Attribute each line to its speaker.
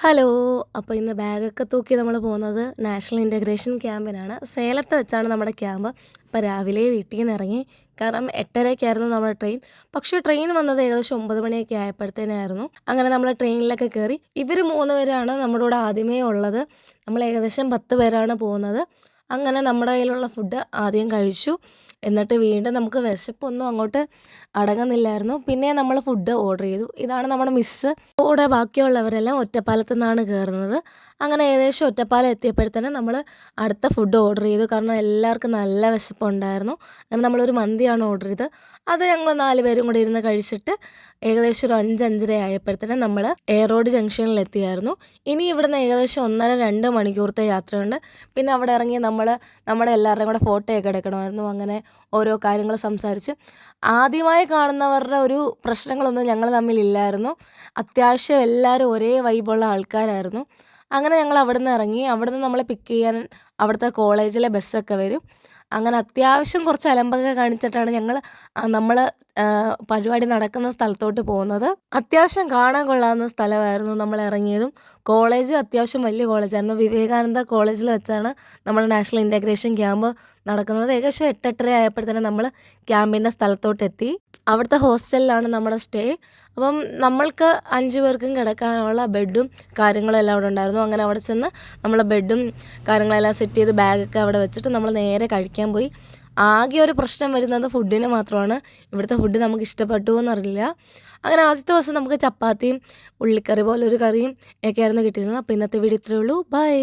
Speaker 1: Hello. അപ്പോൾ ഇന്ന് ബാഗൊക്കെ തൂക്കി നമ്മൾ പോകുന്നത് നാഷണൽ ഇൻ്റഗ്രേഷൻ ക്യാമ്പിനാണ്. സേലത്ത് വെച്ചാണ് നമ്മുടെ ക്യാമ്പ്. അപ്പോൾ രാവിലെ വീട്ടിൽ നിന്ന് ഇറങ്ങി. കാരണം 8:30-ക്കായിരുന്നു നമ്മുടെ ട്രെയിൻ. പക്ഷേ ട്രെയിൻ വന്നത് ഏകദേശം 9 മണിയൊക്കെ ആയപ്പോഴത്തേനായിരുന്നു. അങ്ങനെ നമ്മൾ ട്രെയിനിലൊക്കെ കയറി. ഇവർ 3 പേരാണ് നമ്മുടെ കൂടെ ആദ്യമേ ഉള്ളത്. നമ്മൾ ഏകദേശം 10 പേരാണ് പോകുന്നത്. അങ്ങനെ നമ്മുടെ കയ്യിലുള്ള ഫുഡ് ആദ്യം കഴിച്ചു. എന്നിട്ട് വീണ്ടും നമുക്ക് വിശപ്പൊന്നും അങ്ങോട്ട് അടങ്ങുന്നില്ലായിരുന്നു. പിന്നെ നമ്മൾ ഫുഡ് ഓർഡർ ചെയ്തു. ഇതാണ് നമ്മുടെ മിസ്സ്. കൂടെ ബാക്കിയുള്ളവരെല്ലാം ഒറ്റപ്പാലത്തു നിന്നാണ് കയറുന്നത്. അങ്ങനെ ഏകദേശം ഒറ്റപ്പാലം എത്തിയപ്പോഴത്തേനും നമ്മൾ അടുത്ത ഫുഡ് ഓർഡർ ചെയ്തു. കാരണം എല്ലാവർക്കും നല്ല വിശപ്പുണ്ടായിരുന്നു. അങ്ങനെ നമ്മളൊരു മന്തിയാണ് ഓർഡർ ചെയ്തത്. അത് ഞങ്ങൾ 4 പേരും കൂടി ഇരുന്ന് കഴിച്ചിട്ട് ഏകദേശം ഒരു 5-5:30 ആയപ്പോഴത്തേനും നമ്മൾ എയർപോർട്ട് ജംഗ്ഷനിൽ എത്തിയായിരുന്നു. ഇനി ഇവിടുന്ന് ഏകദേശം 1.5-2 മണിക്കൂറത്തെ യാത്രയുണ്ട്. പിന്നെ അവിടെ ഇറങ്ങി നമ്മുടെ എല്ലാവരുടെയും കൂടെ ഫോട്ടോയൊക്കെ എടുക്കണമായിരുന്നു. അങ്ങനെ ഓരോ കാര്യങ്ങൾ സംസാരിച്ച് ആദ്യമായി കാണുന്നവരുടെ ഒരു പ്രശ്നങ്ങളൊന്നും ഞങ്ങൾ തമ്മിലില്ലായിരുന്നു. അത്യാവശ്യം എല്ലാവരും ഒരേ വൈബുള്ള ആൾക്കാരായിരുന്നു. അങ്ങനെ ഞങ്ങൾ അവിടുന്ന് ഇറങ്ങി. അവിടുന്ന് നമ്മളെ പിക്ക് ചെയ്യാൻ അവിടുത്തെ കോളേജിലെ ബസ്സൊക്കെ വരും. അങ്ങനെ അത്യാവശ്യം കുറച്ച് അലമ്പൊക്കെ കാണിച്ചിട്ടാണ് നമ്മൾ പരിപാടി നടക്കുന്ന സ്ഥലത്തോട്ട് പോകുന്നത്. അത്യാവശ്യം കാണാൻ കൊള്ളാവുന്ന സ്ഥലമായിരുന്നു നമ്മൾ ഇറങ്ങിയതും. കോളേജ് അത്യാവശ്യം വലിയ കോളേജായിരുന്നു. വിവേകാനന്ദ കോളേജിൽ വെച്ചാണ് നമ്മുടെ നാഷണൽ ഇൻ്റഗ്രേഷൻ ക്യാമ്പ് നടക്കുന്നത്. ഏകദേശം 8-8:30 ആയപ്പോഴത്തേനും നമ്മൾ ക്യാമ്പിൻ്റെ സ്ഥലത്തോട്ടെത്തി. അവിടുത്തെ ഹോസ്റ്റലിലാണ് നമ്മുടെ സ്റ്റേ. അപ്പം നമ്മൾക്ക് 5 പേർക്കും കിടക്കാനുള്ള ബെഡും കാര്യങ്ങളും എല്ലാം അവിടെ ഉണ്ടായിരുന്നു. അങ്ങനെ അവിടെ ചെന്ന് നമ്മൾ ബെഡും കാര്യങ്ങളെല്ലാം സെറ്റ് ചെയ്ത് ബാഗൊക്കെ അവിടെ വെച്ചിട്ട് നമ്മൾ നേരെ കഴിക്കാൻ പോയി. ആകെ ഒരു പ്രശ്നം വരുന്നത് ഫുഡിന് മാത്രമാണ്. ഇവിടുത്തെ ഫുഡ് നമുക്ക് ഇഷ്ടപ്പെട്ടു എന്നറിയില്ല. അങ്ങനെ ആദ്യത്തെ ദിവസം നമുക്ക് ചപ്പാത്തിയും ഉള്ളിക്കറി പോലൊരു കറിയും ഒക്കെയായിരുന്നു കിട്ടിയിരുന്നത്. അപ്പോൾ ഇന്നത്തെ വീഡിയോ ഇത്രയേ ഉള്ളൂ. ബൈ.